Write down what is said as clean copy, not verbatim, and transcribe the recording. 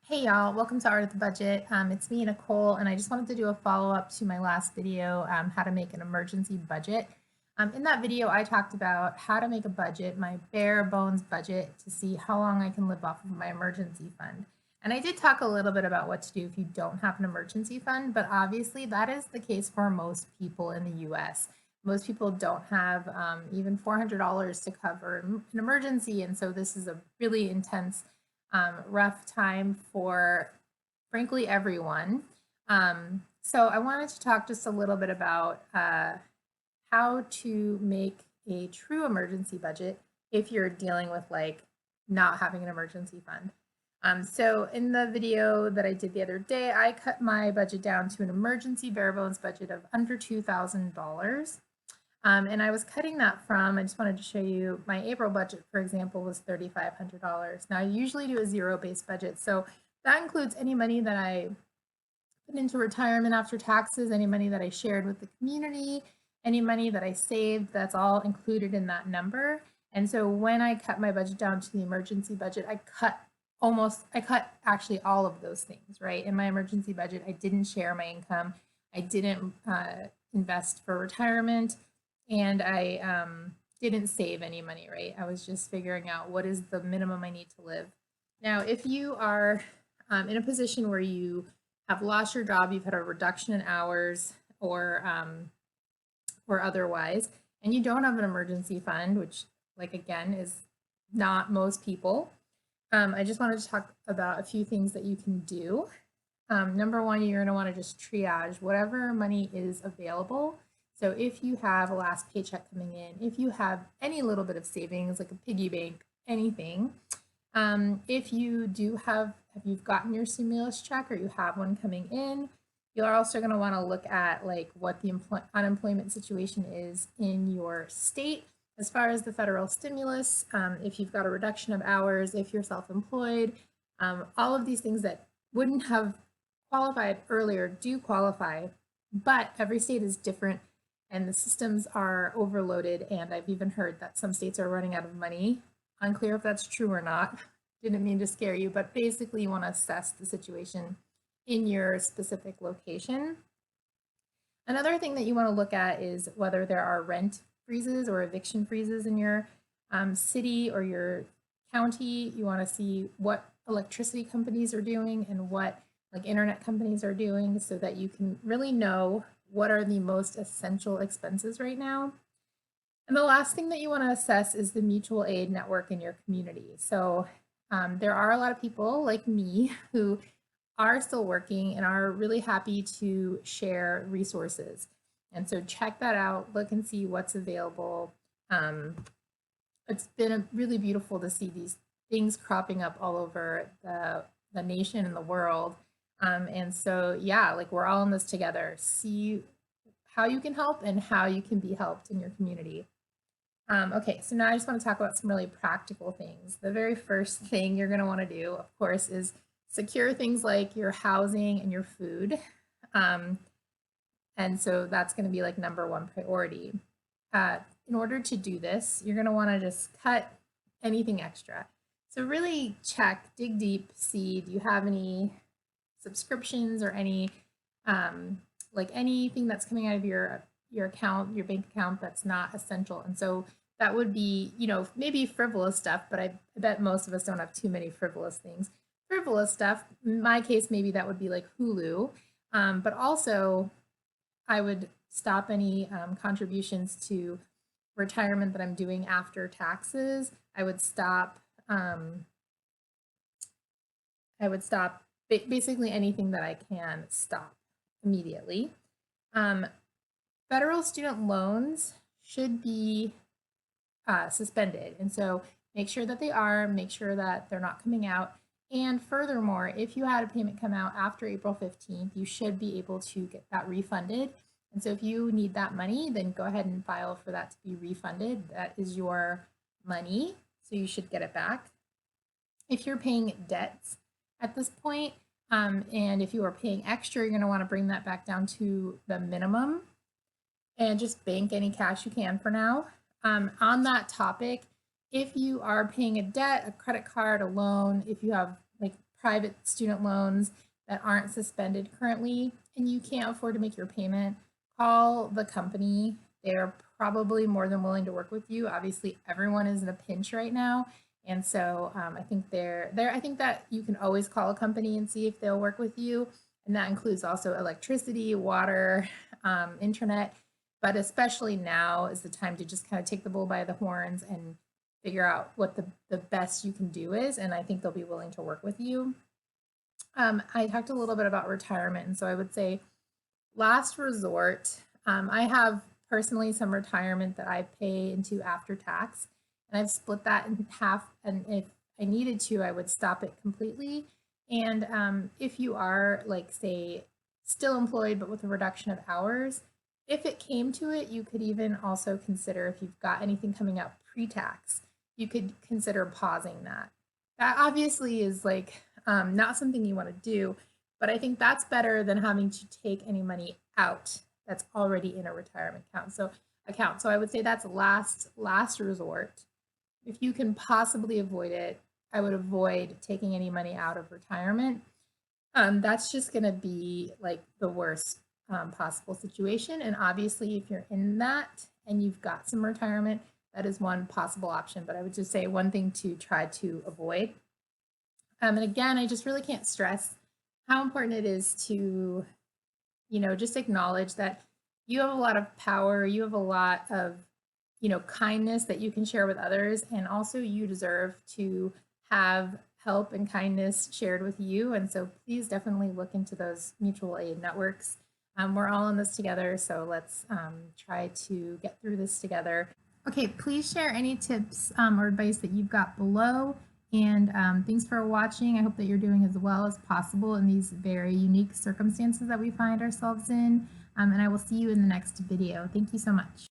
Hey y'all, welcome to Art of the Budget. It's me, Nicole, and I just wanted to do a follow-up to my last video, how to make an emergency budget. In that video, I talked about how to make a budget, my bare bones budget, to see how long I can live off of my emergency fund. And I did talk a little bit about what to do if you don't have an emergency fund, but obviously that is the case for most people in the US. Most people don't have even $400 to cover an emergency, and so this is a really intense rough time for, frankly, everyone. So I wanted to talk just a little bit about how to make a true emergency budget if you're dealing with like not having an emergency fund. So in the video that I did the other day, I cut my budget down to an emergency bare bones budget of under $2,000. And I was cutting that from, I just wanted to show you, my April budget, for example, was $3,500. Now, I usually do a zero-based budget, so that includes any money that I put into retirement after taxes, any money that I shared with the community, any money that I saved, that's all included in that number. And so when I cut my budget down to the emergency budget, I cut actually all of those things, right? In my emergency budget, I didn't share my income. I didn't invest for retirement. And I didn't save any money, right? I was just figuring out what is the minimum I need to live. Now, if you are in a position where you have lost your job, you've had a reduction in hours or otherwise, and you don't have an emergency fund, which, like, again, is not most people, I just wanted to talk about a few things that you can do. Number one, you're going to want to just triage whatever money is available. So if you have a last paycheck coming in, if you have any little bit of savings, like a piggy bank, anything, if you do have, if you've gotten your stimulus check or you have one coming in, you're also going to want to look at like what the unemployment situation is in your state as far as the federal stimulus, if you've got a reduction of hours, if you're self-employed, all of these things that wouldn't have qualified earlier do qualify, but every state is different and the systems are overloaded, and I've even heard that some states are running out of money. Unclear if that's true or not. Didn't mean to scare you, but basically you want to assess the situation in your specific location. Another thing that you want to look at is whether there are rent freezes or eviction freezes in your city or your county. You want to see what electricity companies are doing and what like internet companies are doing so that you can really know what are the most essential expenses right now. And the last thing that you want to assess is the mutual aid network in your community. So there are a lot of people like me who are still working and are really happy to share resources. And so check that out, look and see what's available. It's been really beautiful to see these things cropping up all over the nation and the world. And so, yeah, like we're all in this together. See how you can help and how you can be helped in your community. Okay, so now I just want to talk about some really practical things. The very first thing you're going to want to do, of course, is secure things like your housing and your food. And so that's going to be like number one priority. In order to do this, you're going to want to just cut anything extra. So really check, dig deep, see, do you have any subscriptions or any like anything that's coming out of your account, your bank account that's not essential. And so that would be, you know, maybe frivolous stuff, but I bet most of us don't have too many frivolous things. Frivolous stuff, in my case, maybe that would be like Hulu, but also I would stop any contributions to retirement that I'm doing after taxes. I would stop basically anything that I can stop immediately. Federal student loans should be suspended. And so make sure that they are, make sure that they're not coming out. And furthermore, if you had a payment come out after April 15th, you should be able to get that refunded. And so if you need that money, then go ahead and file for that to be refunded. That is your money, so you should get it back. If you're paying debts at this point, and if you are paying extra, you're going to want to bring that back down to the minimum and just bank any cash you can for now. On that topic, if you are paying a debt, a credit card, a loan, if you have like private student loans that aren't suspended currently and you can't afford to make your payment, call the company. They're probably more than willing to work with you. Obviously, everyone is in a pinch right now. And so I think I think that you can always call a company and see if they'll work with you. And that includes also electricity, water, internet. But especially now is the time to just kind of take the bull by the horns and figure out what the best you can do is. And I think they'll be willing to work with you. I talked a little bit about retirement. And so I would say last resort, I have personally some retirement that I pay into after tax. And I've split that in half. And if I needed to, I would stop it completely. And if you are, like, say, still employed, but with a reduction of hours, if it came to it, you could even also consider, if you've got anything coming up pre-tax, you could consider pausing that. That obviously is like not something you want to do, but I think that's better than having to take any money out that's already in a retirement account. So I would say that's last resort. If you can possibly avoid it, I would avoid taking any money out of retirement. That's just going to be like the worst possible situation. And obviously, if you're in that and you've got some retirement, that is one possible option. But I would just say one thing to try to avoid. And again, I just really can't stress how important it is to, just acknowledge that you have a lot of power, you have a lot of, kindness that you can share with others, and also you deserve to have help and kindness shared with you. And so please definitely look into those mutual aid networks. We're all in this together, so let's try to get through this together. Okay, please share any tips or advice that you've got below. And thanks for watching. I hope that you're doing as well as possible in these very unique circumstances that we find ourselves in. And I will see you in the next video. Thank you so much.